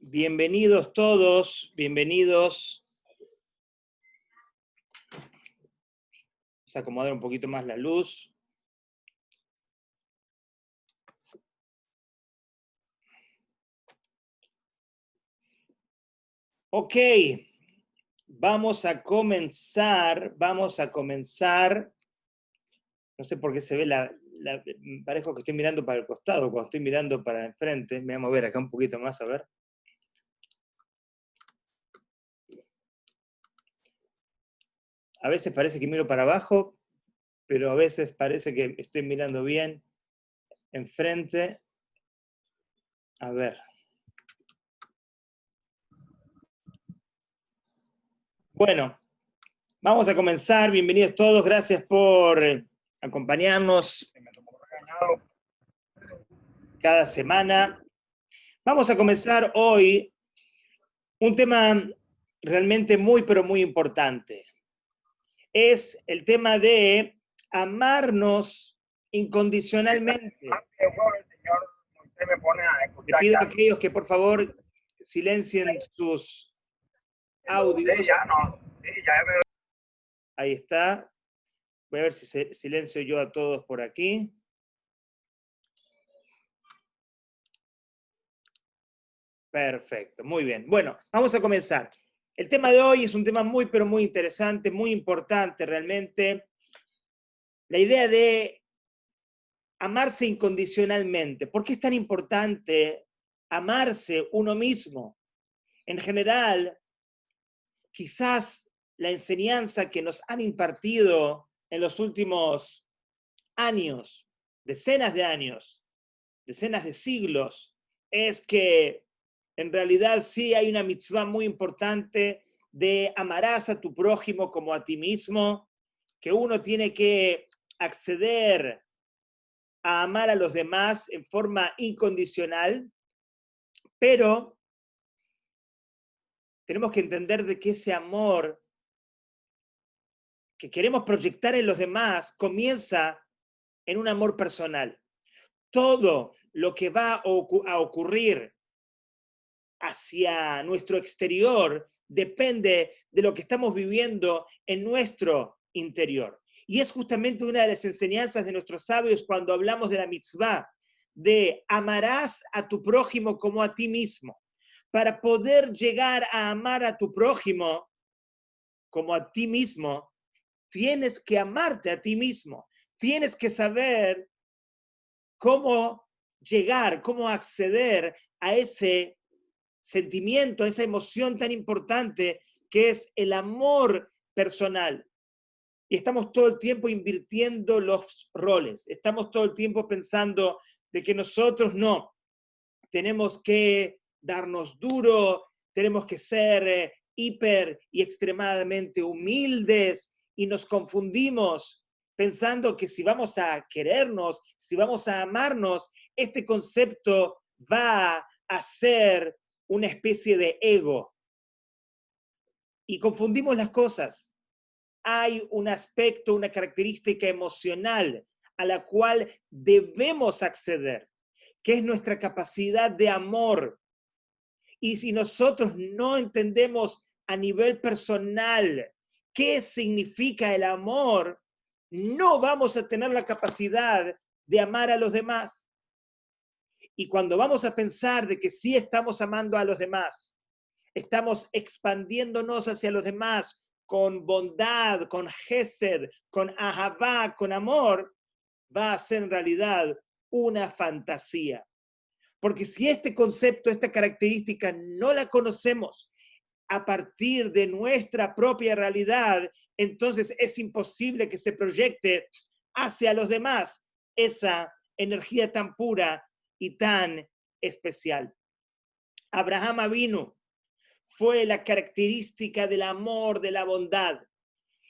Bienvenidos todos, bienvenidos. Vamos a acomodar un poquito más la luz. Ok, vamos a comenzar. No sé por qué se ve parezco que estoy mirando para el costado, cuando estoy mirando para enfrente. Me voy a mover acá un poquito más, a ver. A veces parece que miro para abajo, pero a veces parece que estoy mirando bien enfrente. A ver. Bueno, vamos a comenzar. Bienvenidos todos. Gracias por acompañarnos cada semana. Vamos a comenzar hoy un tema realmente muy, pero muy importante. Es el tema de amarnos incondicionalmente. Le pido a aquellos que por favor silencien sus audios. Ahí está. Voy a ver si silencio yo a todos por aquí. Perfecto, muy bien. Bueno, vamos a comenzar. El tema de hoy es un tema muy, pero muy interesante, muy importante realmente. La idea de amarse incondicionalmente. ¿Por qué es tan importante amarse uno mismo? En general, quizás la enseñanza que nos han impartido en los últimos años, decenas de siglos, es que en realidad sí hay una mitzvah muy importante de amarás a tu prójimo como a ti mismo, que uno tiene que acceder a amar a los demás en forma incondicional, pero tenemos que entender de que ese amor que queremos proyectar en los demás comienza en un amor personal. Todo lo que va a ocurrir hacia nuestro exterior depende de lo que estamos viviendo en nuestro interior. Y es justamente una de las enseñanzas de nuestros sabios cuando hablamos de la mitzvah, de amarás a tu prójimo como a ti mismo. Para poder llegar a amar a tu prójimo como a ti mismo, tienes que amarte a ti mismo. Tienes que saber cómo llegar, cómo acceder a ese sentimiento, a esa emoción tan importante que es el amor personal. Y estamos todo el tiempo invirtiendo los roles. Estamos todo el tiempo pensando de que nosotros no. Tenemos que darnos duro, tenemos que ser hiper y extremadamente humildes y nos confundimos pensando que si vamos a querernos, si vamos a amarnos, este concepto va a ser una especie de ego. Y confundimos las cosas. Hay un aspecto, una característica emocional a la cual debemos acceder, que es nuestra capacidad de amor. Y si nosotros no entendemos a nivel personal qué significa el amor, no vamos a tener la capacidad de amar a los demás. Y cuando vamos a pensar de que sí estamos amando a los demás, estamos expandiéndonos hacia los demás con bondad, con gesed, con ahavá, con amor, va a ser en realidad una fantasía. Porque si este concepto, esta característica no la conocemos a partir de nuestra propia realidad, entonces es imposible que se proyecte hacia los demás esa energía tan pura y tan especial. Abraham Avinu fue la característica del amor, de la bondad.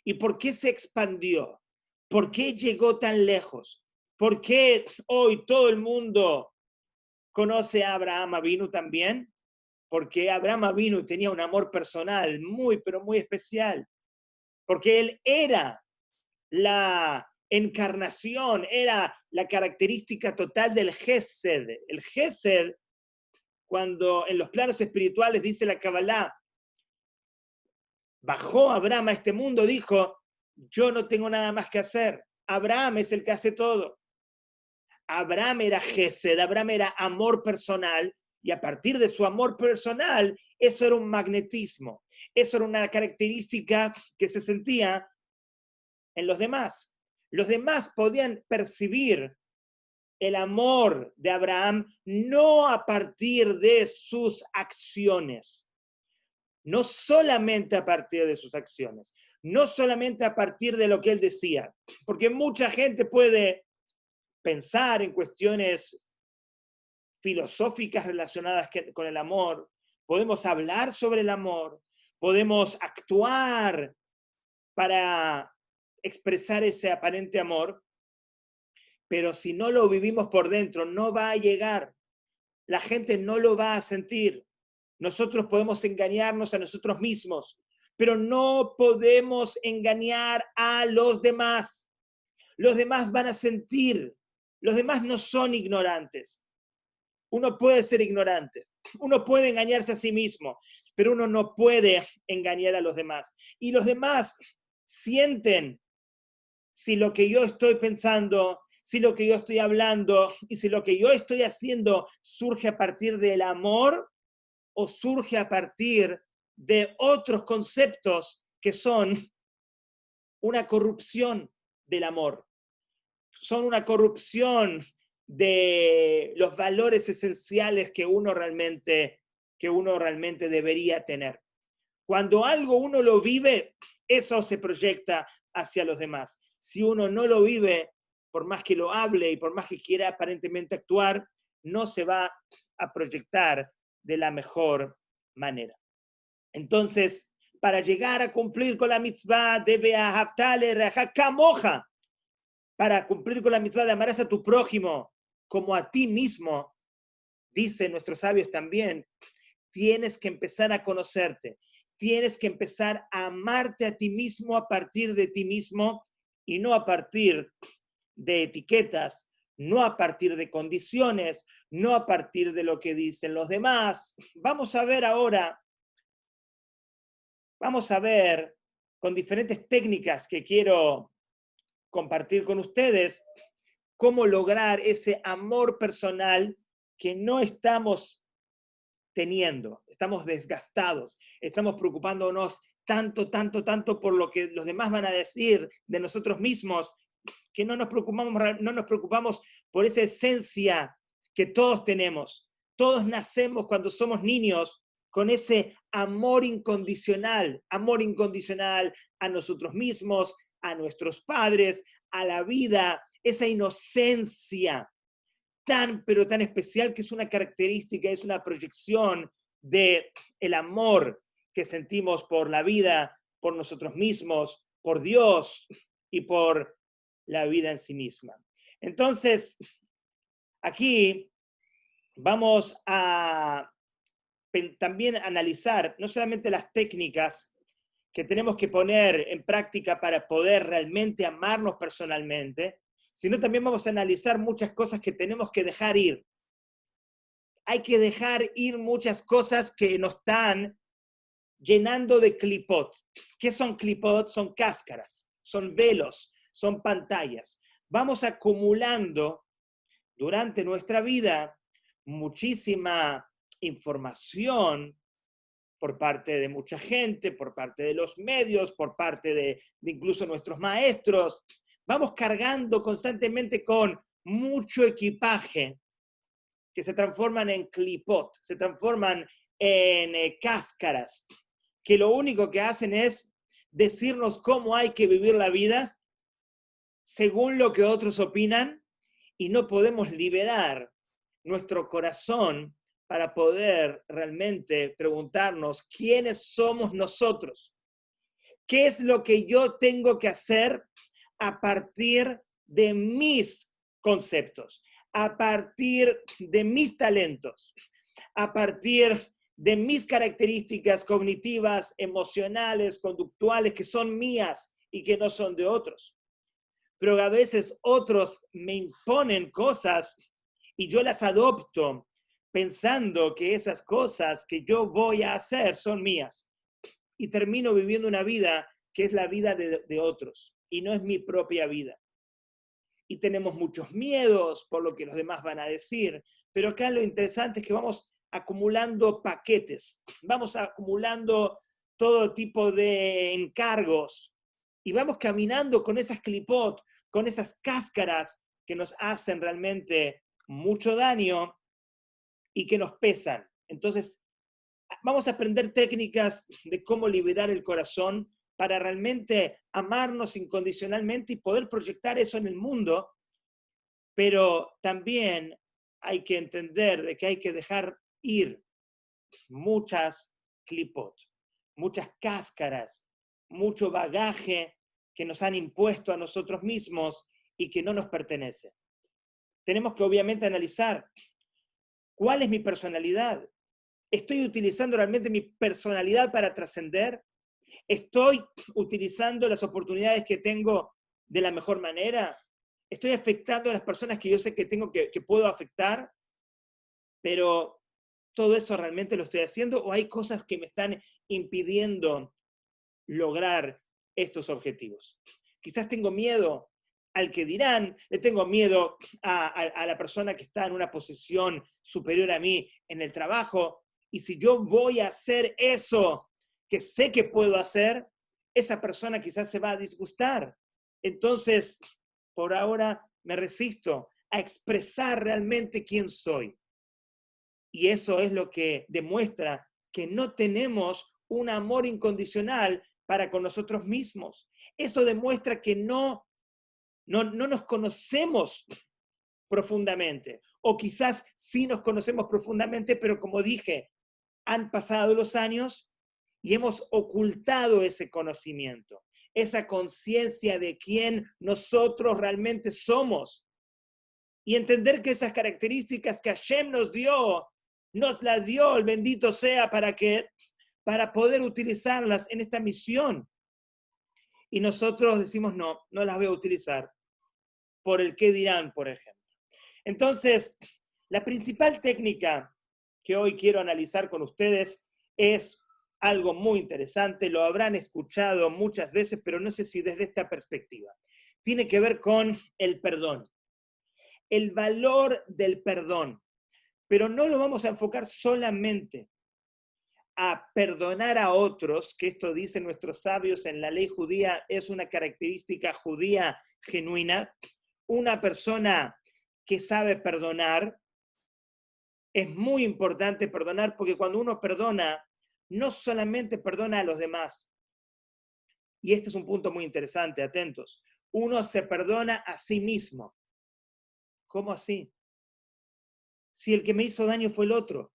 ¿Y por qué se expandió? ¿Por qué llegó tan lejos? ¿Por qué hoy todo el mundo conoce a Abraham Avinu también? Porque Abraham Avinu tenía un amor personal muy, pero muy especial. Porque él era la encarnación, era la característica total del Gesed. El Gesed cuando en los planos espirituales dice la Kabbalah, bajó Abraham a este mundo, dijo, yo no tengo nada más que hacer. Abraham es el que hace todo. Abraham era Gesed, Abraham era amor personal, y a partir de su amor personal, eso era un magnetismo, eso era una característica que se sentía en los demás. Los demás podían percibir el amor de Abraham no a partir de sus acciones, no solamente a partir de sus acciones, no solamente a partir de lo que él decía, porque mucha gente puede pensar en cuestiones filosóficas relacionadas con el amor, podemos hablar sobre el amor, podemos actuar para expresar ese aparente amor, pero si no lo vivimos por dentro, no va a llegar. La gente no lo va a sentir. Nosotros podemos engañarnos a nosotros mismos, pero no podemos engañar a los demás. Los demás van a sentir. Los demás no son ignorantes. Uno puede ser ignorante, uno puede engañarse a sí mismo, pero uno no puede engañar a los demás. Y los demás sienten si lo que yo estoy pensando, si lo que yo estoy hablando y si lo que yo estoy haciendo surge a partir del amor o surge a partir de otros conceptos que son una corrupción del amor, son una corrupción de los valores esenciales que uno realmente debería tener. Cuando algo uno lo vive, eso se proyecta hacia los demás. Si uno no lo vive, por más que lo hable y por más que quiera aparentemente actuar, no se va a proyectar de la mejor manera. Entonces, para llegar a cumplir con la mitzvah, debe ahavtale reaja kamoja. Para cumplir con la mitzvah de amarás a tu prójimo como a ti mismo, dicen nuestros sabios también, tienes que empezar a conocerte, tienes que empezar a amarte a ti mismo a partir de ti mismo y no a partir de etiquetas, no a partir de condiciones, no a partir de lo que dicen los demás. Vamos a ver ahora, con diferentes técnicas que quiero compartir con ustedes, cómo lograr ese amor personal que no estamos teniendo. Estamos desgastados, estamos preocupándonos tanto por lo que los demás van a decir de nosotros mismos, que no nos preocupamos por esa esencia que todos tenemos. Todos nacemos cuando somos niños con ese amor incondicional a nosotros mismos, a nuestros padres, a la vida, esa inocencia pero tan especial que es una característica, es una proyección del amor que sentimos por la vida, por nosotros mismos, por Dios y por la vida en sí misma. Entonces, aquí vamos a también analizar no solamente las técnicas que tenemos que poner en práctica para poder realmente amarnos personalmente, sino también vamos a analizar muchas cosas que tenemos que dejar ir. Hay que dejar ir muchas cosas que nos están llenando de clipot. ¿Qué son clipot? Son cáscaras, son velos, son pantallas. Vamos acumulando durante nuestra vida muchísima información por parte de mucha gente, por parte de los medios, por parte de incluso nuestros maestros. Vamos cargando constantemente con mucho equipaje que se transforman en clipot, se transforman en cáscaras, que lo único que hacen es decirnos cómo hay que vivir la vida según lo que otros opinan y no podemos liberar nuestro corazón para poder realmente preguntarnos quiénes somos nosotros. ¿Qué es lo que yo tengo que hacer a partir de mis conceptos, a partir de mis talentos, a partir de mis características cognitivas, emocionales, conductuales, que son mías y que no son de otros? Pero a veces otros me imponen cosas y yo las adopto pensando que esas cosas que yo voy a hacer son mías. Y termino viviendo una vida que es la vida de otros y no es mi propia vida. Y tenemos muchos miedos por lo que los demás van a decir, pero acá lo interesante es que vamos acumulando paquetes, vamos acumulando todo tipo de encargos y vamos caminando con esas clipot, con esas cáscaras que nos hacen realmente mucho daño y que nos pesan. Entonces, vamos a aprender técnicas de cómo liberar el corazón para realmente amarnos incondicionalmente y poder proyectar eso en el mundo, pero también hay que entender de que hay que dejar ir muchas clipot, muchas cáscaras, mucho bagaje que nos han impuesto a nosotros mismos y que no nos pertenece. Tenemos que obviamente analizar cuál es mi personalidad. ¿Estoy utilizando realmente mi personalidad para trascender? ¿Estoy utilizando las oportunidades que tengo de la mejor manera? ¿Estoy afectando a las personas que yo sé que tengo que puedo afectar? Pero ¿todo eso realmente lo estoy haciendo o hay cosas que me están impidiendo lograr estos objetivos? Quizás tengo miedo al que dirán, le tengo miedo a la persona que está en una posición superior a mí en el trabajo, y si yo voy a hacer eso que sé que puedo hacer, esa persona quizás se va a disgustar. Entonces, por ahora me resisto a expresar realmente quién soy. Y eso es lo que demuestra que no tenemos un amor incondicional para con nosotros mismos. Eso demuestra que no nos conocemos profundamente. O quizás sí nos conocemos profundamente, pero como dije, han pasado los años y hemos ocultado ese conocimiento, esa conciencia de quién nosotros realmente somos. Y entender que esas características que Hashem nos las dio, el bendito sea, para poder utilizarlas en esta misión. Y nosotros decimos, no las voy a utilizar por el qué dirán, por ejemplo. Entonces, la principal técnica que hoy quiero analizar con ustedes es algo muy interesante, lo habrán escuchado muchas veces, pero no sé si desde esta perspectiva. Tiene que ver con el perdón, el valor del perdón, pero no lo vamos a enfocar solamente a perdonar a otros, que esto dicen nuestros sabios en la ley judía, es una característica judía genuina. Una persona que sabe perdonar, es muy importante perdonar, porque cuando uno perdona, no solamente perdona a los demás, y este es un punto muy interesante, atentos, uno se perdona a sí mismo. ¿Cómo así? Si el que me hizo daño fue el otro.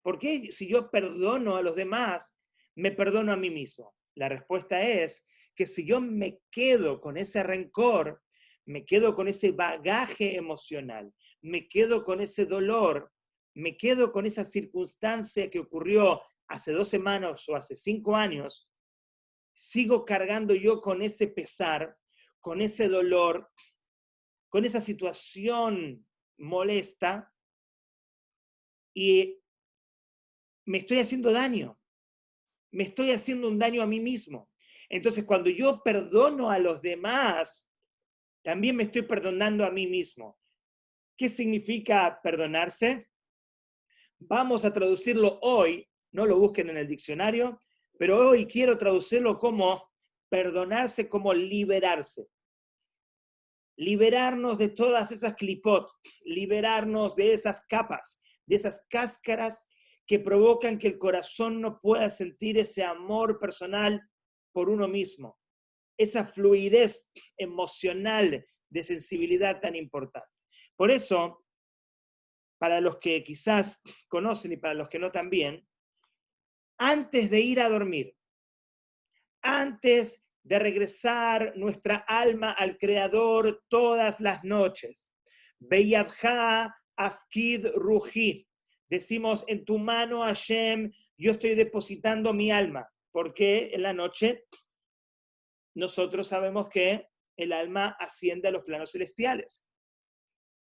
¿Por qué si yo perdono a los demás, me perdono a mí mismo? La respuesta es que si yo me quedo con ese rencor, me quedo con ese bagaje emocional, me quedo con ese dolor, me quedo con esa circunstancia que ocurrió hace 2 semanas o hace 5 años, sigo cargando yo con ese pesar, con ese dolor, con esa situación molesta, y me estoy haciendo daño. Me estoy haciendo un daño a mí mismo. Entonces, cuando yo perdono a los demás, también me estoy perdonando a mí mismo. ¿Qué significa perdonarse? Vamos a traducirlo hoy, no lo busquen en el diccionario, pero hoy quiero traducirlo como perdonarse, como liberarse. Liberarnos de todas esas clipot, liberarnos de esas capas, de esas cáscaras que provocan que el corazón no pueda sentir ese amor personal por uno mismo, esa fluidez emocional de sensibilidad tan importante. Por eso, para los que quizás conocen y para los que no también, antes de ir a dormir, antes de regresar nuestra alma al Creador todas las noches, Beyadja Afkid Ruji, decimos, en tu mano, Hashem, yo estoy depositando mi alma, porque en la noche nosotros sabemos que el alma asciende a los planos celestiales.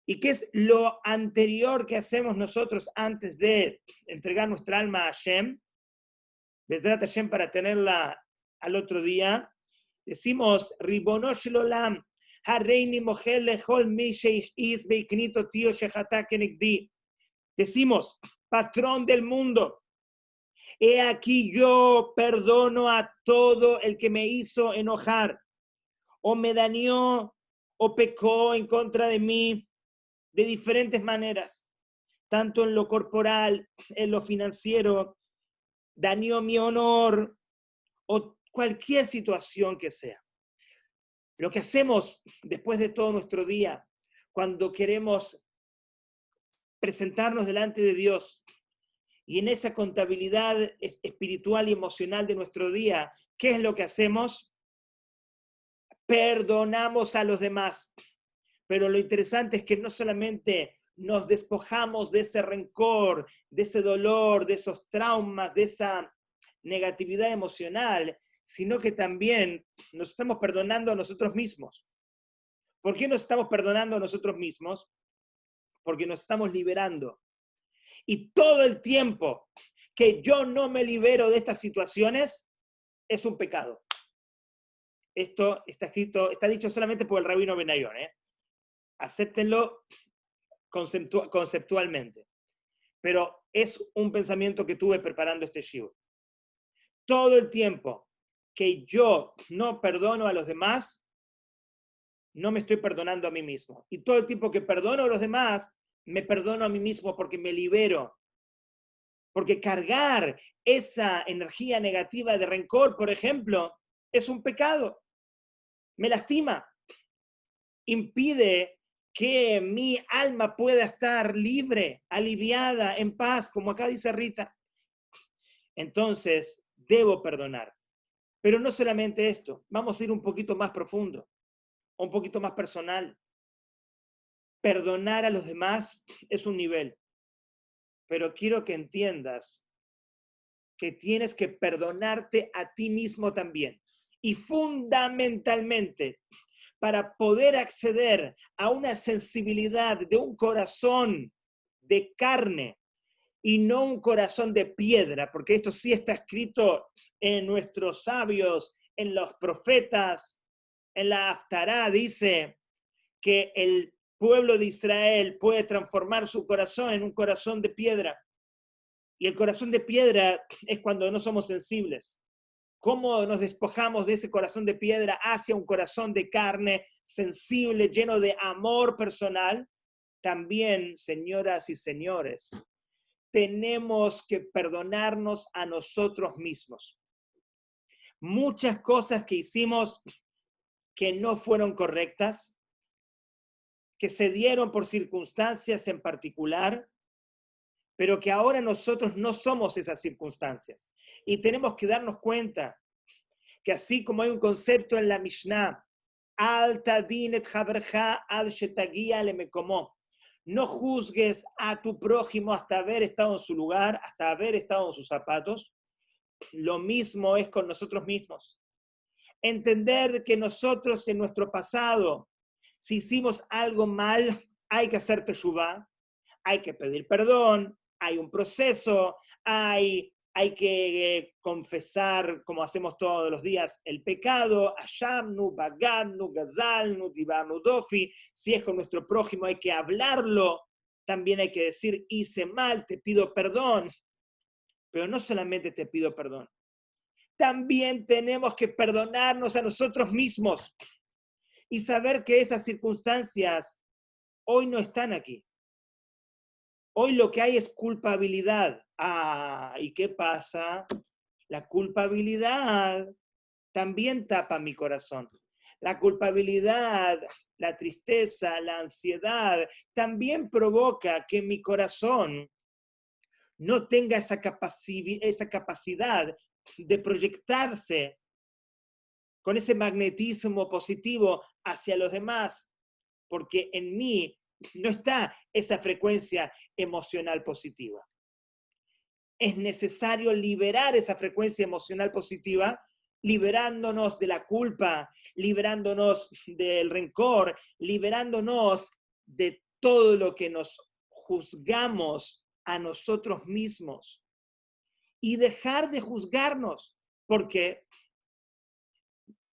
¿Y qué es lo anterior que hacemos nosotros antes de entregar nuestra alma a Hashem? Bezrat Hashem, para tenerla al otro día. Decimos, Ribono shel olam, hareini mochel lechol mi sheich beiknito tio shechata kenegdi. Decimos, patrón del mundo, he aquí yo perdono a todo el que me hizo enojar, o me dañó, o pecó en contra de mí, de diferentes maneras, tanto en lo corporal, en lo financiero, dañó mi honor, o cualquier situación que sea. Lo que hacemos después de todo nuestro día, cuando queremos presentarnos delante de Dios, y en esa contabilidad espiritual y emocional de nuestro día, ¿qué es lo que hacemos? Perdonamos a los demás. Pero lo interesante es que no solamente nos despojamos de ese rencor, de ese dolor, de esos traumas, de esa negatividad emocional, sino que también nos estamos perdonando a nosotros mismos. ¿Por qué nos estamos perdonando a nosotros mismos? Porque nos estamos liberando. Y todo el tiempo que yo no me libero de estas situaciones, es un pecado. Esto está escrito, está dicho solamente por el rabino Benayon, Acéptenlo conceptualmente. Pero es un pensamiento que tuve preparando este shiur. Todo el tiempo que yo no perdono a los demás, no me estoy perdonando a mí mismo. Y todo el tiempo que perdono a los demás, me perdono a mí mismo porque me libero. Porque cargar esa energía negativa de rencor, por ejemplo, es un pecado. Me lastima. Impide que mi alma pueda estar libre, aliviada, en paz, como acá dice Rita. Entonces, debo perdonar. Pero no solamente esto, vamos a ir un poquito más profundo, un poquito más personal. Perdonar a los demás es un nivel, pero quiero que entiendas que tienes que perdonarte a ti mismo también. Y fundamentalmente, para poder acceder a una sensibilidad de un corazón de carne y no un corazón de piedra, porque esto sí está escrito en nuestros sabios, en los profetas, en la Haftará, dice que el pueblo de Israel puede transformar su corazón en un corazón de piedra. Y el corazón de piedra es cuando no somos sensibles. ¿Cómo nos despojamos de ese corazón de piedra hacia un corazón de carne, sensible, lleno de amor personal? También, señoras y señores, tenemos que perdonarnos a nosotros mismos. Muchas cosas que hicimos que no fueron correctas, que se dieron por circunstancias en particular, pero que ahora nosotros no somos esas circunstancias. Y tenemos que darnos cuenta que así como hay un concepto en la Mishnah, Al tadin et haverja ad shetagia le mekomó, no juzgues a tu prójimo hasta haber estado en su lugar, hasta haber estado en sus zapatos. Lo mismo es con nosotros mismos. Entender que nosotros en nuestro pasado, si hicimos algo mal, hay que hacer teshuvá, hay que pedir perdón, hay un proceso, hay que confesar, como hacemos todos los días, el pecado, ashamnu, bagadnu, gazalnu, dibarnu, dofi. Si es con nuestro prójimo hay que hablarlo, también hay que decir, hice mal, te pido perdón. Pero no solamente te pido perdón, también tenemos que perdonarnos a nosotros mismos y saber que esas circunstancias hoy no están aquí. Hoy lo que hay es culpabilidad. ¿Y qué pasa? La culpabilidad también tapa mi corazón. La culpabilidad, la tristeza, la ansiedad, también provoca que mi corazón no tenga esa capacidad de proyectarse con ese magnetismo positivo hacia los demás, porque en mí no está esa frecuencia emocional positiva. Es necesario liberar esa frecuencia emocional positiva, liberándonos de la culpa, liberándonos del rencor, liberándonos de todo lo que nos juzgamos a nosotros mismos y dejar de juzgarnos, porque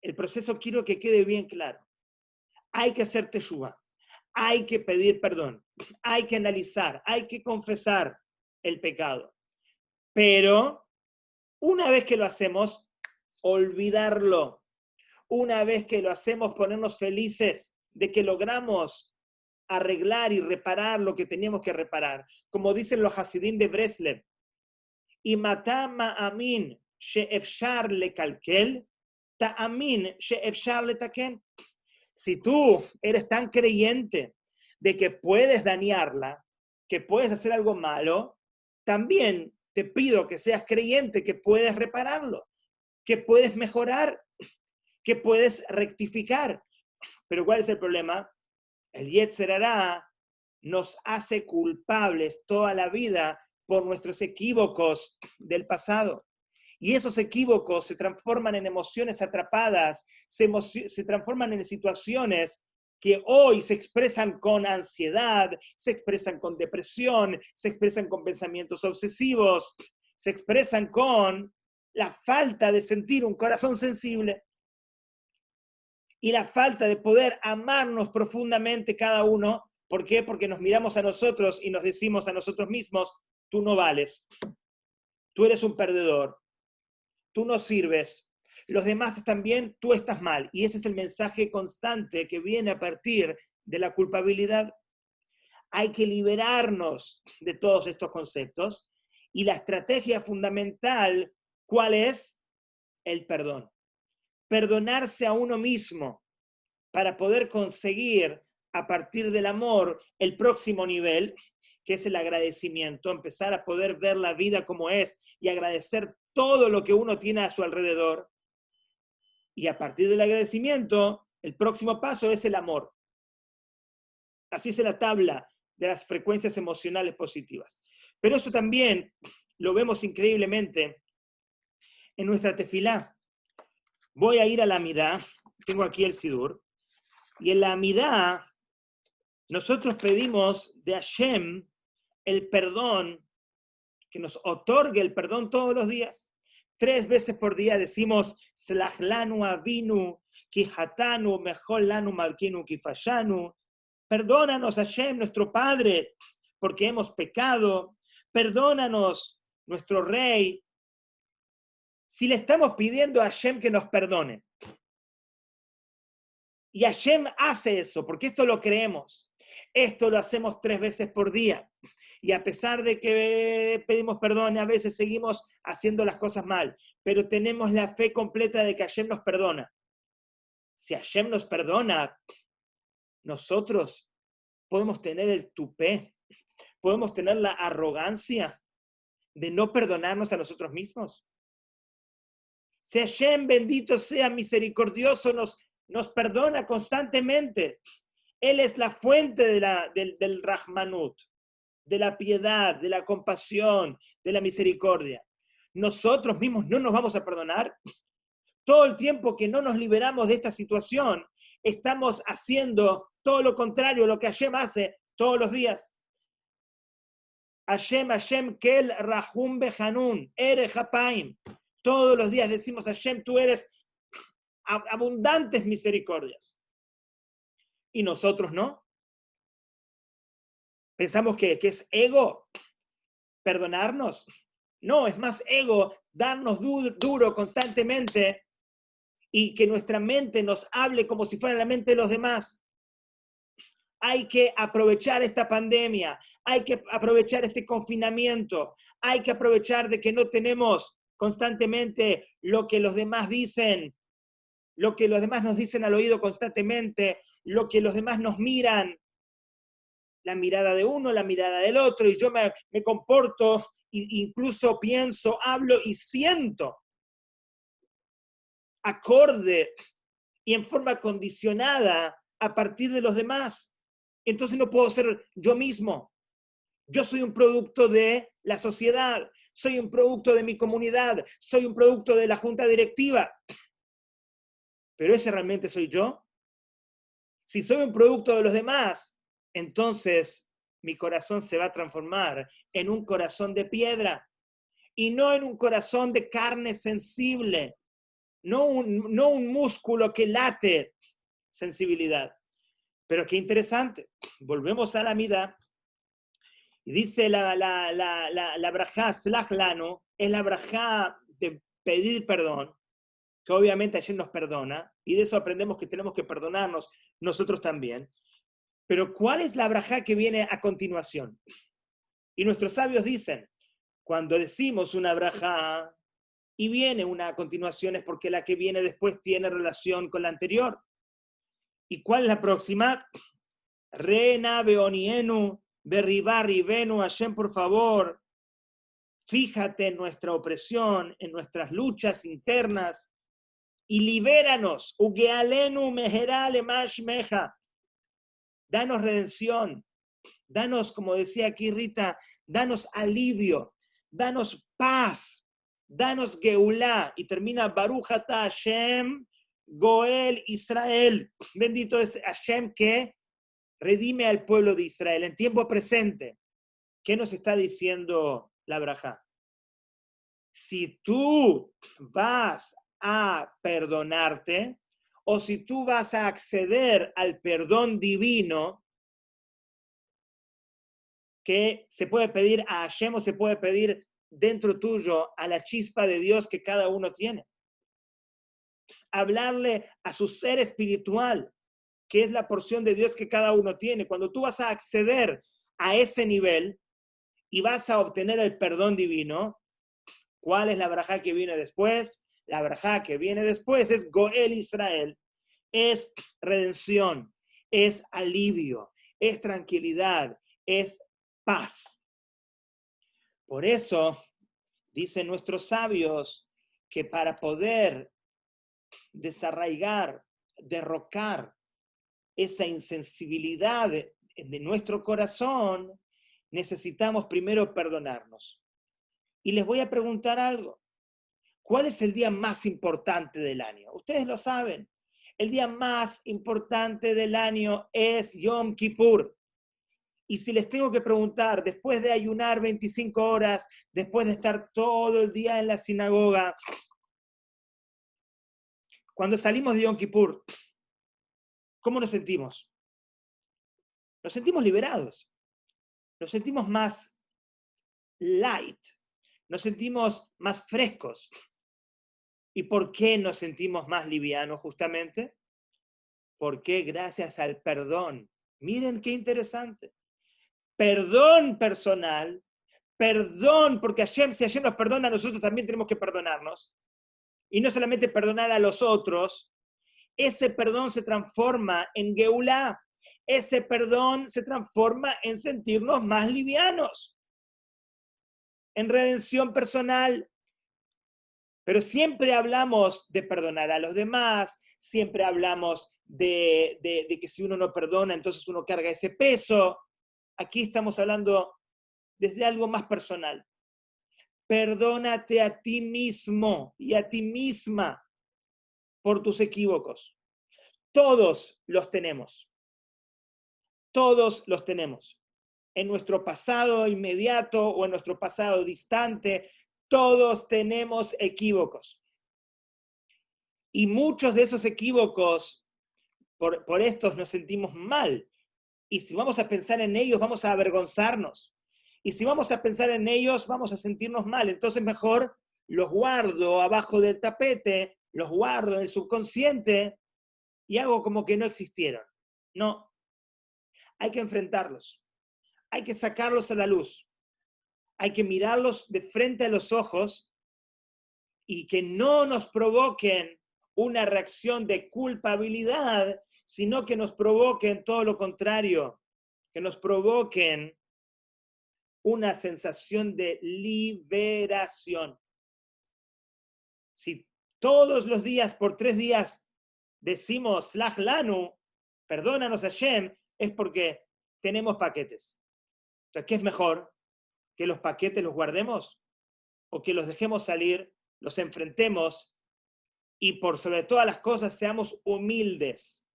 el proceso quiero que quede bien claro. Hay que hacer teshuvá, hay que pedir perdón, hay que analizar, hay que confesar el pecado. Pero una vez que lo hacemos, olvidarlo. Una vez que lo hacemos, ponernos felices de que logramos arreglar y reparar lo que teníamos que reparar. Como dicen los Hasidim de Breslev, y matama amin she'efshar lekalkel, ta'amin she'efshar letaken. Si tú eres tan creyente de que puedes dañarla, que puedes hacer algo malo, también te pido que seas creyente que puedes repararlo, que puedes mejorar, que puedes rectificar. Pero ¿cuál es el problema? El Yetzer Hará nos hace culpables toda la vida por nuestros equívocos del pasado. Y esos equívocos se transforman en emociones atrapadas, se transforman en situaciones que hoy se expresan con ansiedad, se expresan con depresión, se expresan con pensamientos obsesivos, se expresan con la falta de sentir un corazón sensible y la falta de poder amarnos profundamente cada uno. ¿Por qué? Porque nos miramos a nosotros y nos decimos a nosotros mismos, tú no vales, tú eres un perdedor, tú no sirves, los demás están bien, tú estás mal. Y ese es el mensaje constante que viene a partir de la culpabilidad. Hay que liberarnos de todos estos conceptos y la estrategia fundamental, ¿cuál es? El perdón. Perdonarse a uno mismo para poder conseguir a partir del amor el próximo nivel, que es el agradecimiento, empezar a poder ver la vida como es y agradecer todo lo que uno tiene a su alrededor. Y a partir del agradecimiento, el próximo paso es el amor. Así es la tabla de las frecuencias emocionales positivas. Pero eso también lo vemos increíblemente en nuestra tefilá. Voy a ir a la Amidá, tengo aquí el Sidur, y en la Amidá nosotros pedimos de Hashem el perdón, que nos otorgue el perdón todos los días. 3 veces por día decimos, Slach lanu avinu, ki hatanu, mejol lanu malkinu, ki fallanu. Perdónanos, Hashem, nuestro Padre, porque hemos pecado. Perdónanos, nuestro Rey. Si le estamos pidiendo a Hashem que nos perdone, y Hashem hace eso, porque esto lo creemos, esto lo hacemos 3 veces por día, y a pesar de que pedimos perdón, a veces seguimos haciendo las cosas mal, pero tenemos la fe completa de que Hashem nos perdona. Si Hashem nos perdona, nosotros podemos tener el tupé, podemos tener la arrogancia de no perdonarnos a nosotros mismos. Si Hashem, bendito sea, misericordioso, nos perdona constantemente. Él es la fuente del Rahmanut, de la piedad, de la compasión, de la misericordia. Nosotros mismos no nos vamos a perdonar. Todo el tiempo que no nos liberamos de esta situación, estamos haciendo todo lo contrario a lo que Hashem hace todos los días. Hashem, Hashem, Kel, Rahum, Behanun, Ere, Hapaim. Todos los días decimos, Hashem, tú eres abundantes misericordias. Y nosotros no. Pensamos que es ego perdonarnos. No, es más ego darnos duro constantemente y que nuestra mente nos hable como si fuera la mente de los demás. Hay que aprovechar esta pandemia, hay que aprovechar este confinamiento, hay que aprovechar de que no tenemos constantemente lo que los demás dicen, lo que los demás nos dicen al oído constantemente, lo que los demás nos miran, la mirada de uno, la mirada del otro, y yo me comporto, incluso pienso, hablo y siento acorde y en forma condicionada a partir de los demás. Entonces no puedo ser yo mismo. Yo soy un producto de la sociedad, soy un producto de mi comunidad, soy un producto de la junta directiva. ¿Pero ese realmente soy yo? Si soy un producto de los demás, entonces mi corazón se va a transformar en un corazón de piedra y no en un corazón de carne sensible, no un músculo que late, sensibilidad. Pero qué interesante, volvemos a la mida y dice la brajá slach lanu, es la brajá de pedir perdón, que obviamente ayer nos perdona, y de eso aprendemos que tenemos que perdonarnos nosotros también. Pero ¿cuál es la brajá que viene a continuación? Y nuestros sabios dicen, cuando decimos una brajá y viene una a continuación es porque la que viene después tiene relación con la anterior. ¿Y cuál es la próxima? Rena beonienu, berribarri, venu, Hashem, por favor, fíjate en nuestra opresión, en nuestras luchas internas, y libéranos, ugealenu meherale mashmeja, danos redención, danos, como decía aquí Rita, danos alivio, danos paz, danos geulá, y termina Baruch ata Hashem, Goel Israel, bendito es Hashem que redime al pueblo de Israel en tiempo presente. ¿Qué nos está diciendo la brajá? Si tú vas a perdonarte o si tú vas a acceder al perdón divino que se puede pedir a Hashem o se puede pedir dentro tuyo a la chispa de Dios que cada uno tiene. Hablarle a su ser espiritual, que es la porción de Dios que cada uno tiene. Cuando tú vas a acceder a ese nivel y vas a obtener el perdón divino, ¿cuál es la brajá que viene después? La brajá que viene después es Goel Israel, es redención, es alivio, es tranquilidad, es paz. Por eso dicen nuestros sabios que para poder desarraigar, derrocar esa insensibilidad de nuestro corazón, necesitamos primero perdonarnos. Y les voy a preguntar algo. ¿Cuál es el día más importante del año? Ustedes lo saben. El día más importante del año es Yom Kippur. Y si les tengo que preguntar, después de ayunar 25 horas, después de estar todo el día en la sinagoga, cuando salimos de Yom Kippur, ¿cómo nos sentimos? Nos sentimos liberados. Nos sentimos más light. Nos sentimos más frescos. ¿Y por qué nos sentimos más livianos justamente? Porque gracias al perdón. Miren qué interesante. Perdón personal, perdón, porque si Hashem nos perdona, nosotros también tenemos que perdonarnos. Y no solamente perdonar a los otros, ese perdón se transforma en Geulá. Ese perdón se transforma en sentirnos más livianos, en redención personal. Pero siempre hablamos de perdonar a los demás, siempre hablamos de que si uno no perdona, entonces uno carga ese peso. Aquí estamos hablando desde algo más personal. Perdónate a ti mismo y a ti misma por tus equívocos. Todos los tenemos. Todos los tenemos. En nuestro pasado inmediato o en nuestro pasado distante, todos tenemos equívocos. Y muchos de esos equívocos, por estos nos sentimos mal. Y si vamos a pensar en ellos, vamos a avergonzarnos. Y si vamos a pensar en ellos, vamos a sentirnos mal. Entonces mejor los guardo abajo del tapete, los guardo en el subconsciente y hago como que no existieron. No, hay que enfrentarlos. Hay que sacarlos a la luz. Hay que mirarlos de frente a los ojos y que no nos provoquen una reacción de culpabilidad, sino que nos provoquen todo lo contrario, que nos provoquen una sensación de liberación. Si todos los días, por 3 días, decimos Slach Lanu, perdónanos Hashem, es porque tenemos paquetes. Entonces, ¿qué es mejor? ¿Que los paquetes los guardemos? ¿O que los dejemos salir, los enfrentemos y por sobre todas las cosas seamos humildes?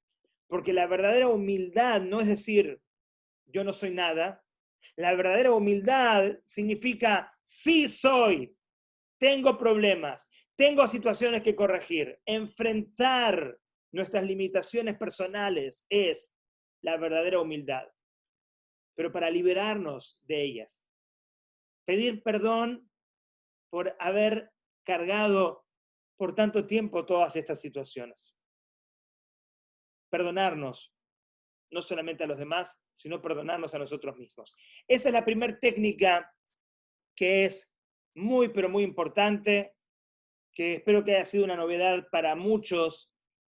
Porque la verdadera humildad no es decir, yo no soy nada. La verdadera humildad significa sí soy, tengo problemas, tengo situaciones que corregir. Enfrentar nuestras limitaciones personales es la verdadera humildad. Pero para liberarnos de ellas, pedir perdón por haber cargado por tanto tiempo todas estas situaciones. Perdonarnos, no solamente a los demás, sino perdonarnos a nosotros mismos. Esa es la primera técnica que es muy, pero muy importante, que espero que haya sido una novedad para muchos,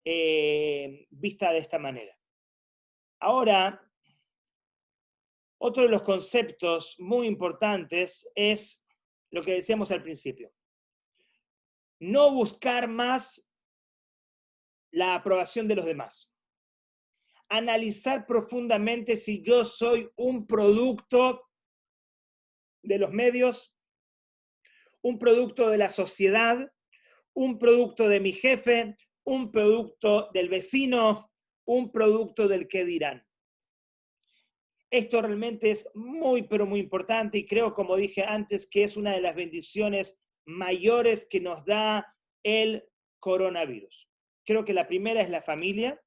vista de esta manera. Ahora, otro de los conceptos muy importantes es lo que decíamos al principio. No buscar más la aprobación de los demás. Analizar profundamente si yo soy un producto de los medios, un producto de la sociedad, un producto de mi jefe, un producto del vecino, un producto del qué dirán. Esto realmente es muy, pero muy importante y creo, como dije antes, que es una de las bendiciones mayores que nos da el coronavirus. Creo que la primera es la familia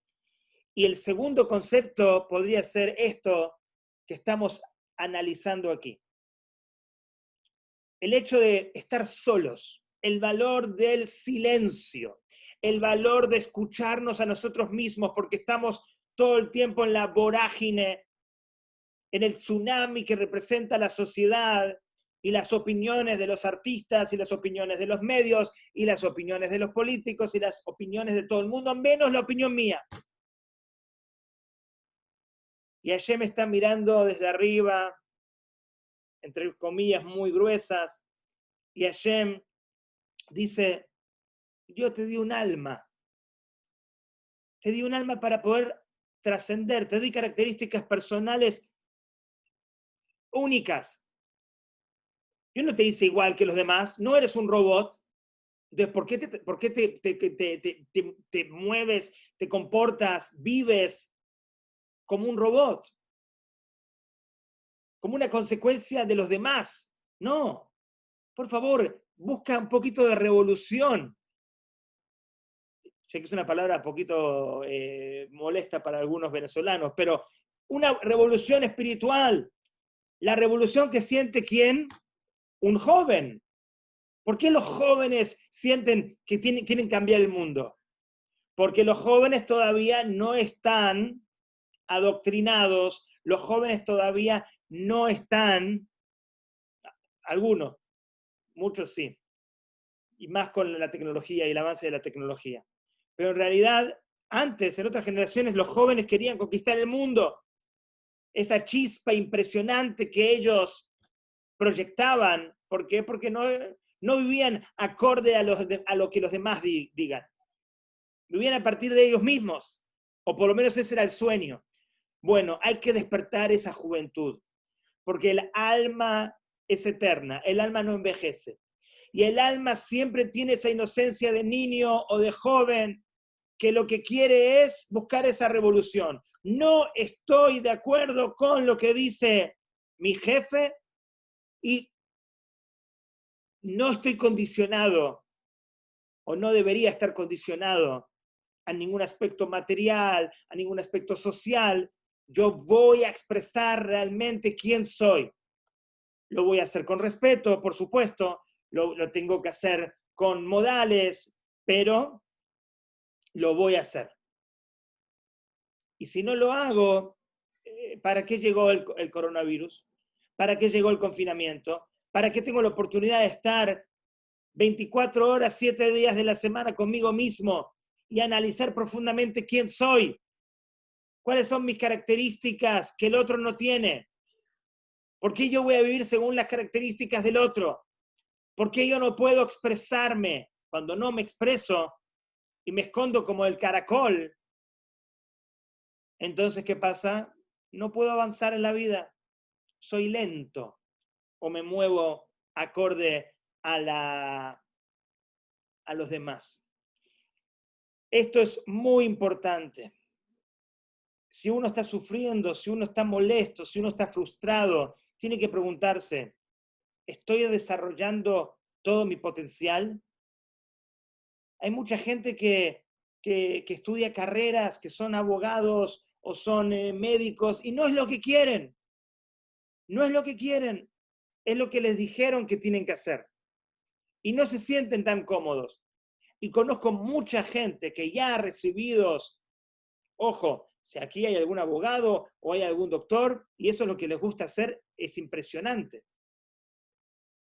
y el segundo concepto podría ser esto que estamos analizando aquí. El hecho de estar solos, el valor del silencio, el valor de escucharnos a nosotros mismos porque estamos todo el tiempo en la vorágine, en el tsunami que representa la sociedad y las opiniones de los artistas y las opiniones de los medios y las opiniones de los políticos y las opiniones de todo el mundo, menos la opinión mía. Y Hashem me está mirando desde arriba, entre comillas muy gruesas, y Hashem dice, yo te di un alma para poder trascender, te di características personales únicas. Yo no te hice igual que los demás, no eres un robot. Entonces, ¿por qué te mueves, te comportas, vives como un robot? Como una consecuencia de los demás. No, por favor, busca un poquito de revolución. Sé que es una palabra un poquito molesta para algunos venezolanos, pero una revolución espiritual. La revolución que siente ¿quién? Un joven. ¿Por qué los jóvenes sienten que quieren cambiar el mundo? Porque los jóvenes todavía no están adoctrinados, los jóvenes todavía no están, algunos, muchos sí, y más con la tecnología y el avance de la tecnología. Pero en realidad, antes, en otras generaciones, los jóvenes querían conquistar el mundo. Esa chispa impresionante que ellos proyectaban. ¿Por qué? Porque no vivían acorde a lo que los demás digan. Vivían a partir de ellos mismos. O por lo menos ese era el sueño. Bueno, hay que despertar esa juventud. Porque el alma es eterna. El alma no envejece. Y el alma siempre tiene esa inocencia de niño o de joven que lo que quiere es buscar esa revolución. No estoy de acuerdo con lo que dice mi jefe y no estoy condicionado o no debería estar condicionado a ningún aspecto material, a ningún aspecto social. Yo voy a expresar realmente quién soy. Lo voy a hacer con respeto, por supuesto, lo tengo que hacer con modales, pero lo voy a hacer. Y si no lo hago, ¿para qué llegó el coronavirus? ¿Para qué llegó el confinamiento? ¿Para qué tengo la oportunidad de estar 24 horas, 7 días de la semana conmigo mismo y analizar profundamente quién soy? ¿Cuáles son mis características que el otro no tiene? ¿Por qué yo voy a vivir según las características del otro? ¿Por qué yo no puedo expresarme? Cuando no me expreso y me escondo como el caracol, entonces, ¿qué pasa? No puedo avanzar en la vida. Soy lento o me muevo acorde a los demás. Esto es muy importante. si uno está sufriendo, si uno está molesto, si uno está frustrado, tiene que preguntarse, ¿estoy desarrollando todo mi potencial? Hay mucha gente que estudia carreras, que son abogados o son médicos, y no es lo que quieren. No es lo que quieren, es lo que les dijeron que tienen que hacer. Y no se sienten tan cómodos. Y conozco mucha gente que ya ha recibido, ojo, si aquí hay algún abogado o hay algún doctor, y eso es lo que les gusta hacer, es impresionante.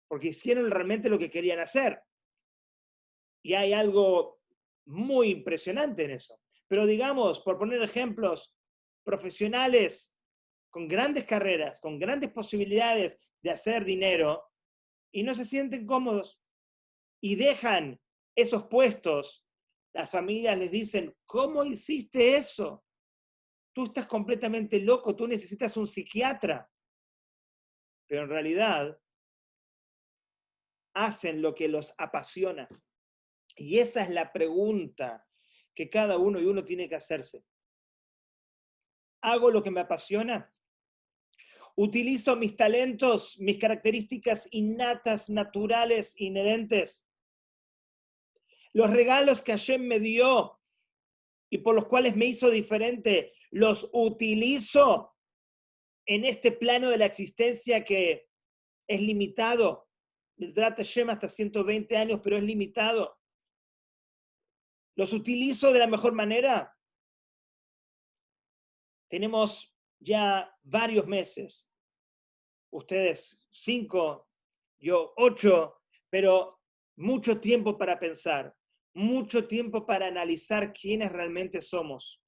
Porque hicieron realmente lo que querían hacer. Y hay algo muy impresionante en eso. Pero digamos, por poner ejemplos, profesionales con grandes carreras, con grandes posibilidades de hacer dinero, y no se sienten cómodos y dejan esos puestos, las familias les dicen, ¿cómo hiciste eso? Tú estás completamente loco, tú necesitas un psiquiatra. Pero en realidad hacen lo que los apasiona. Y esa es la pregunta que cada uno y uno tiene que hacerse. ¿Hago lo que me apasiona? ¿Utilizo mis talentos, mis características innatas, naturales, inherentes? Los regalos que Hashem me dio y por los cuales me hizo diferente, los utilizo en este plano de la existencia que es limitado. Besdrat Hashem hasta 120 años, pero es limitado. ¿Los utilizo de la mejor manera? Tenemos ya varios meses, ustedes 5, yo 8, pero mucho tiempo para pensar, mucho tiempo para analizar quiénes realmente somos,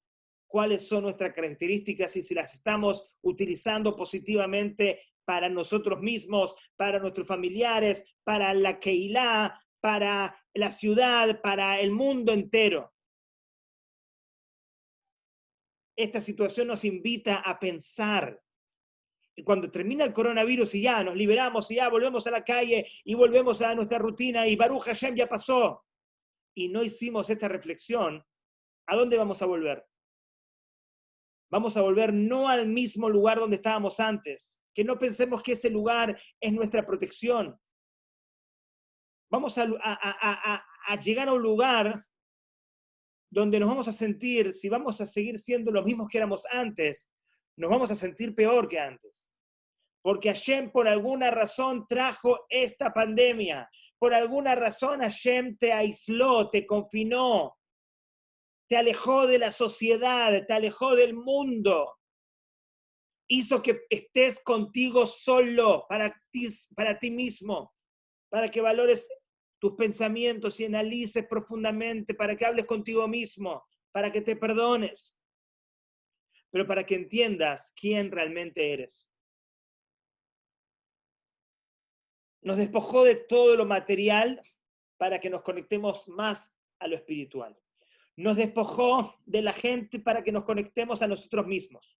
cuáles son nuestras características y si las estamos utilizando positivamente para nosotros mismos, para nuestros familiares, para la Keilah, para la ciudad, para el mundo entero. Esta situación nos invita a pensar. Y cuando termina el coronavirus y ya nos liberamos y ya volvemos a la calle y volvemos a nuestra rutina y Baruch Hashem ya pasó y no hicimos esta reflexión, ¿a dónde vamos a volver? Vamos a volver no al mismo lugar donde estábamos antes, que no pensemos que ese lugar es nuestra protección. Vamos a llegar a un lugar donde nos vamos a sentir, si vamos a seguir siendo los mismos que éramos antes, nos vamos a sentir peor que antes. Porque Hashem por alguna razón trajo esta pandemia. Por alguna razón Hashem te aisló, te confinó, te alejó de la sociedad, te alejó del mundo. Hizo que estés contigo solo, para ti mismo, para que valores tus pensamientos y analices profundamente, para que hables contigo mismo, para que te perdones, pero para que entiendas quién realmente eres. Nos despojó de todo lo material para que nos conectemos más a lo espiritual. Nos despojó de la gente para que nos conectemos a nosotros mismos.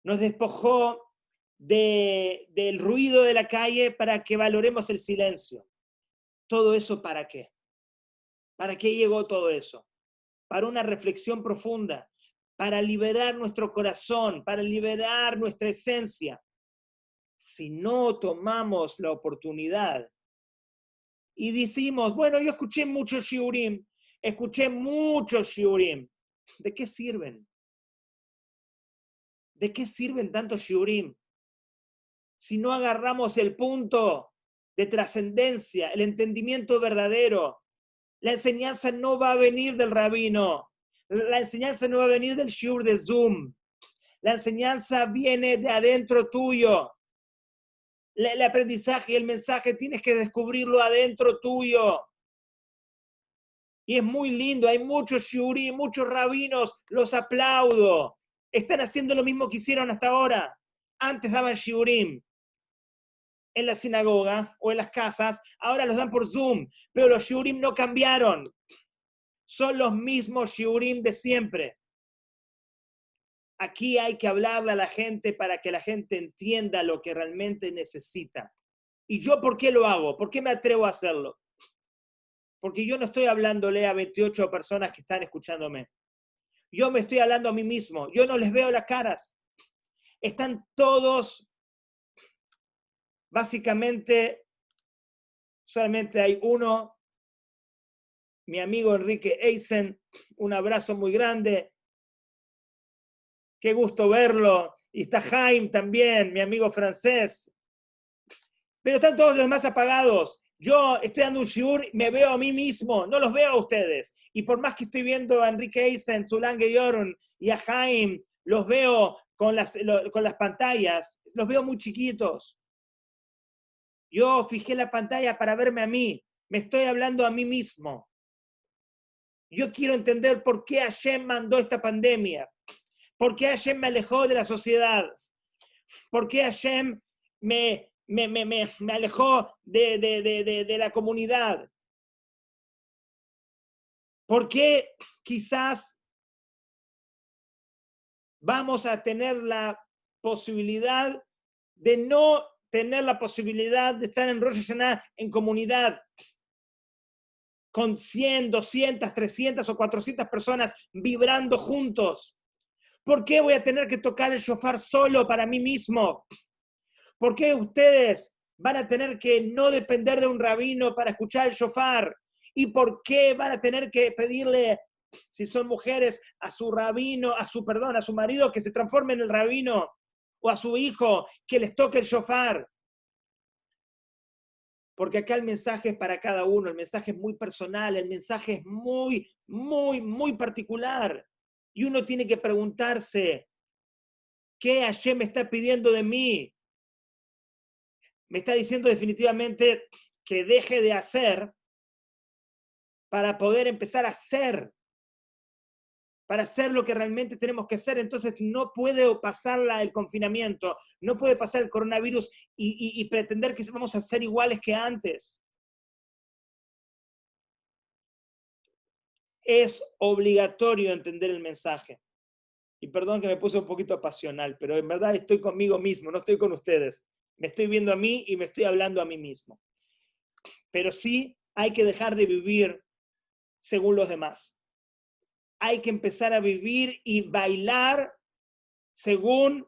Nos despojó del ruido de la calle para que valoremos el silencio. ¿Todo eso para qué? ¿Para qué llegó todo eso? Para una reflexión profunda, para liberar nuestro corazón, para liberar nuestra esencia. Si no tomamos la oportunidad y decimos, bueno, yo escuché muchos shiurim, ¿de qué sirven? ¿De qué sirven tantos shiurim? Si no agarramos el punto de trascendencia, el entendimiento verdadero, la enseñanza no va a venir del rabino, la enseñanza no va a venir del shiur de Zoom, la enseñanza viene de adentro tuyo. El aprendizaje y el mensaje tienes que descubrirlo adentro tuyo. Y es muy lindo, hay muchos shiurim, muchos rabinos, los aplaudo. Están haciendo lo mismo que hicieron hasta ahora. Antes daban shiurim en la sinagoga o en las casas, ahora los dan por Zoom, pero los shiurim no cambiaron. Son los mismos shiurim de siempre. Aquí hay que hablarle a la gente para que la gente entienda lo que realmente necesita. ¿Y yo por qué lo hago? ¿Por qué me atrevo a hacerlo? Porque yo no estoy hablándole a 28 personas que están escuchándome. Yo me estoy hablando a mí mismo. Yo no les veo las caras. Están todos, básicamente, solamente hay uno, mi amigo Enrique Eisen, un abrazo muy grande. Qué gusto verlo. Y está Jaime también, mi amigo francés. Pero están todos los demás apagados. Yo estoy dando un shiur, me veo a mí mismo, no los veo a ustedes. Y por más que estoy viendo a Enrique Eisen, Zulange Yorun y a Jaime, los veo con las pantallas, los veo muy chiquitos. Yo fijé la pantalla para verme a mí, me estoy hablando a mí mismo. Yo quiero entender por qué Hashem mandó esta pandemia, por qué Hashem me alejó de la sociedad, por qué Hashem me alejó de la comunidad. ¿Por qué quizás vamos a tener la posibilidad de no tener la posibilidad de estar en Rosh Hashanah en comunidad con 100, 200, 300 o 400 personas vibrando juntos? ¿Por qué voy a tener que tocar el shofar solo para mí mismo? ¿Por qué ustedes van a tener que no depender de un rabino para escuchar el shofar? ¿Y por qué van a tener que pedirle, si son mujeres, a su rabino, a su marido que se transforme en el rabino? O a su hijo que les toque el shofar. Porque acá el mensaje es para cada uno, el mensaje es muy personal, el mensaje es muy, muy, muy particular. Y uno tiene que preguntarse, ¿qué Hashem me está pidiendo de mí? Me está diciendo definitivamente que deje de hacer para poder empezar a hacer, para hacer lo que realmente tenemos que hacer. Entonces no puede pasar el confinamiento, no puede pasar el coronavirus y pretender que vamos a ser iguales que antes. Es obligatorio entender el mensaje. Y perdón que me puse un poquito pasional, pero en verdad estoy conmigo mismo, no estoy con ustedes. Me estoy viendo a mí y me estoy hablando a mí mismo. Pero sí hay que dejar de vivir según los demás. Hay que empezar a vivir y bailar según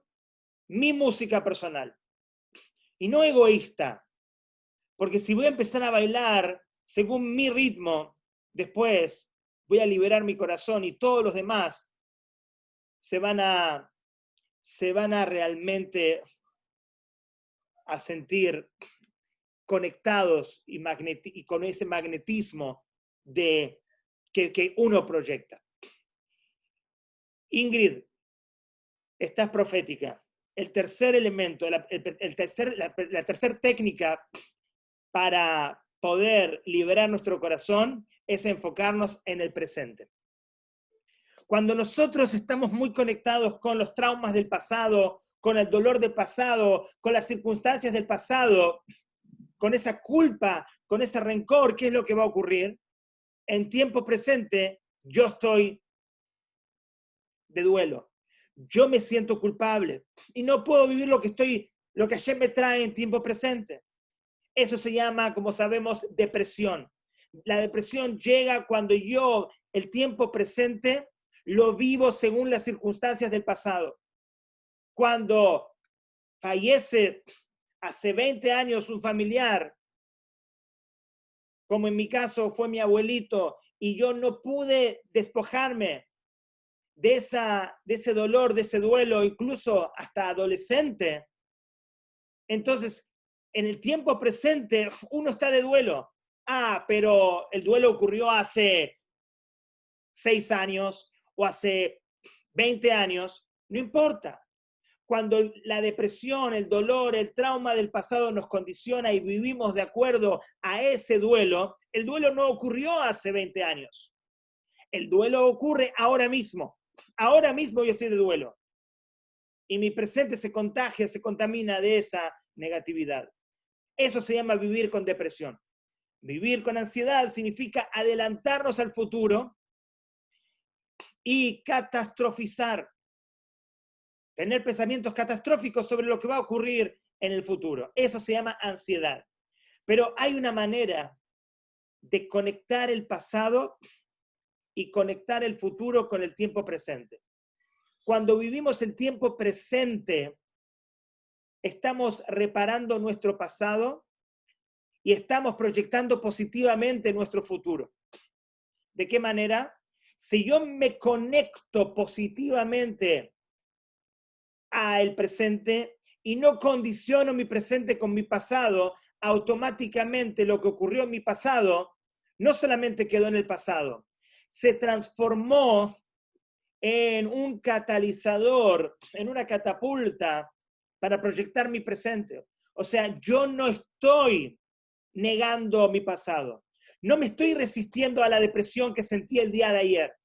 mi música personal. Y no egoísta. Porque si voy a empezar a bailar según mi ritmo, después voy a liberar mi corazón y todos los demás se van a realmente a sentir conectados y con ese magnetismo que uno proyecta. Ingrid, estás profética. El tercer elemento, la tercera técnica para poder liberar nuestro corazón es enfocarnos en el presente. Cuando nosotros estamos muy conectados con los traumas del pasado, con el dolor del pasado, con las circunstancias del pasado, con esa culpa, con ese rencor, ¿qué es lo que va a ocurrir? En tiempo presente, yo estoy de duelo. Yo me siento culpable y no puedo vivir lo que ayer me trae en tiempo presente. Eso se llama, como sabemos, depresión. La depresión llega cuando yo, el tiempo presente, lo vivo según las circunstancias del pasado. Cuando fallece hace 20 años un familiar, como en mi caso fue mi abuelito, y yo no pude despojarme de ese dolor, de ese duelo, incluso hasta adolescente, entonces, en el tiempo presente, uno está de duelo. Pero el duelo ocurrió hace 6 años o hace 20 años, no importa. Cuando la depresión, el dolor, el trauma del pasado nos condiciona y vivimos de acuerdo a ese duelo, el duelo no ocurrió hace 20 años. El duelo ocurre ahora mismo. Ahora mismo yo estoy de duelo. Y mi presente se contagia, se contamina de esa negatividad. Eso se llama vivir con depresión. Vivir con ansiedad significa adelantarnos al futuro y catastrofizar. Tener pensamientos catastróficos sobre lo que va a ocurrir en el futuro. Eso se llama ansiedad. Pero hay una manera de conectar el pasado y conectar el futuro con el tiempo presente. Cuando vivimos el tiempo presente, estamos reparando nuestro pasado y estamos proyectando positivamente nuestro futuro. ¿De qué manera? Si yo me conecto positivamente al presente y no condiciono mi presente con mi pasado, automáticamente lo que ocurrió en mi pasado no solamente quedó en el pasado, se transformó en un catalizador, en una catapulta para proyectar mi presente. O sea, yo no estoy negando mi pasado. No me estoy resistiendo a la depresión que sentí el día de ayer.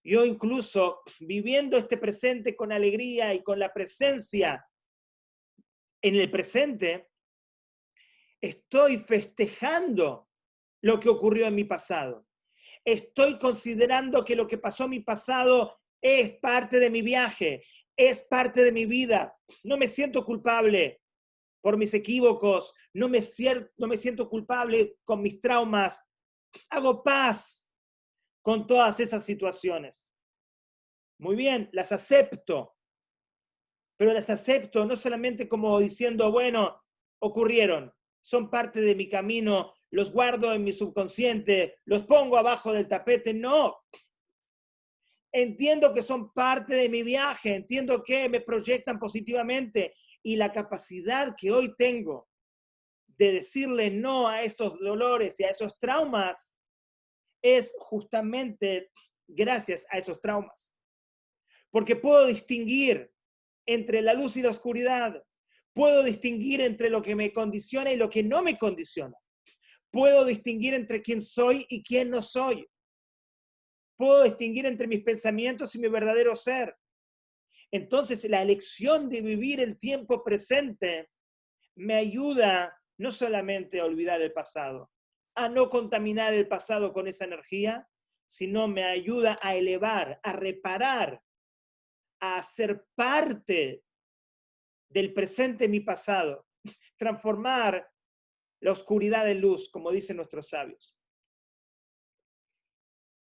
Yo incluso viviendo este presente con alegría y con la presencia en el presente, estoy festejando lo que ocurrió en mi pasado. Estoy considerando que lo que pasó en mi pasado es parte de mi viaje, es parte de mi vida. No me siento culpable por mis equívocos, no me siento culpable con mis traumas. Hago paz con todas esas situaciones. Muy bien, las acepto, pero las acepto no solamente como diciendo, bueno, ocurrieron, son parte de mi camino, los guardo en mi subconsciente, los pongo abajo del tapete, no. Entiendo que son parte de mi viaje, entiendo que me proyectan positivamente y la capacidad que hoy tengo de decirle no a esos dolores y a esos traumas es justamente gracias a esos traumas. Porque puedo distinguir entre la luz y la oscuridad. Puedo distinguir entre lo que me condiciona y lo que no me condiciona. Puedo distinguir entre quién soy y quién no soy. Puedo distinguir entre mis pensamientos y mi verdadero ser. Entonces, la elección de vivir el tiempo presente me ayuda no solamente a olvidar el pasado, a no contaminar el pasado con esa energía, sino me ayuda a elevar, a reparar, a ser parte del presente mi pasado, transformar la oscuridad en luz, como dicen nuestros sabios.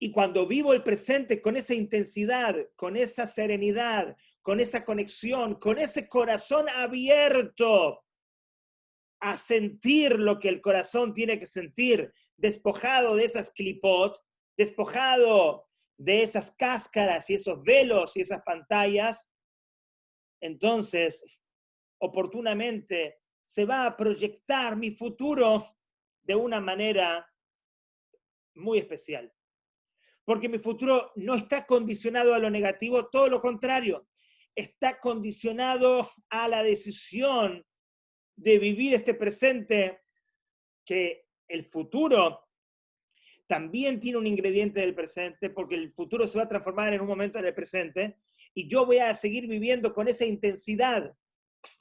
Y cuando vivo el presente con esa intensidad, con esa serenidad, con esa conexión, con ese corazón abierto a sentir lo que el corazón tiene que sentir, despojado de esas clipot, despojado de esas cáscaras y esos velos y esas pantallas, entonces oportunamente se va a proyectar mi futuro de una manera muy especial. Porque mi futuro no está condicionado a lo negativo, todo lo contrario, está condicionado a la decisión de vivir este presente, que el futuro también tiene un ingrediente del presente, porque el futuro se va a transformar en un momento en el presente, y yo voy a seguir viviendo con esa intensidad,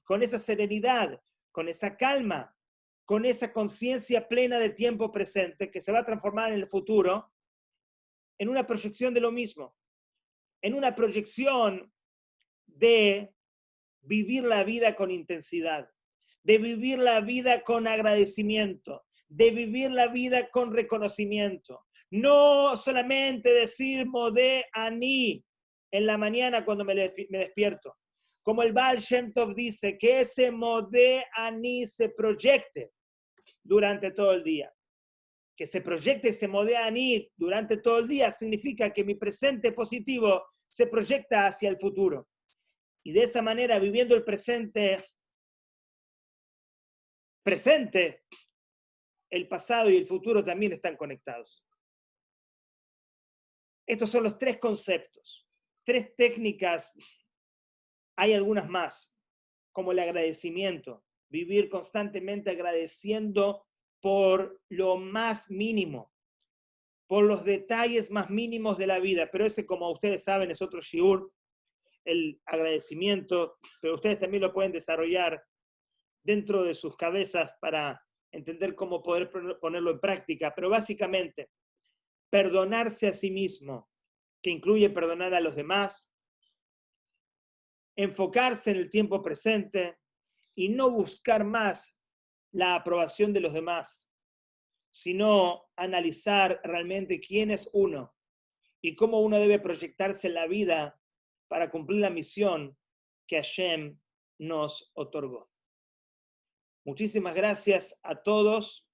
con esa serenidad, con esa calma, con esa conciencia plena del tiempo presente que se va a transformar en el futuro, en una proyección de lo mismo, en una proyección de vivir la vida con intensidad, de vivir la vida con agradecimiento, de vivir la vida con reconocimiento. No solamente decir modé ani en la mañana cuando me despierto. Como el Baal Shem Tov dice, que ese modé ani se proyecte durante todo el día. Que se proyecte ese modé ani durante todo el día significa que mi presente positivo se proyecta hacia el futuro. Y de esa manera, viviendo el presente, el pasado y el futuro también están conectados. Estos son los tres conceptos, tres técnicas. Hay algunas más, como el agradecimiento, vivir constantemente agradeciendo por lo más mínimo, por los detalles más mínimos de la vida. Pero ese, como ustedes saben, es otro shiur, el agradecimiento, pero ustedes también lo pueden desarrollar dentro de sus cabezas para entender cómo poder ponerlo en práctica. Pero básicamente, perdonarse a sí mismo, que incluye perdonar a los demás, enfocarse en el tiempo presente y no buscar más la aprobación de los demás, sino analizar realmente quién es uno y cómo uno debe proyectarse en la vida para cumplir la misión que Hashem nos otorgó. Muchísimas gracias a todos.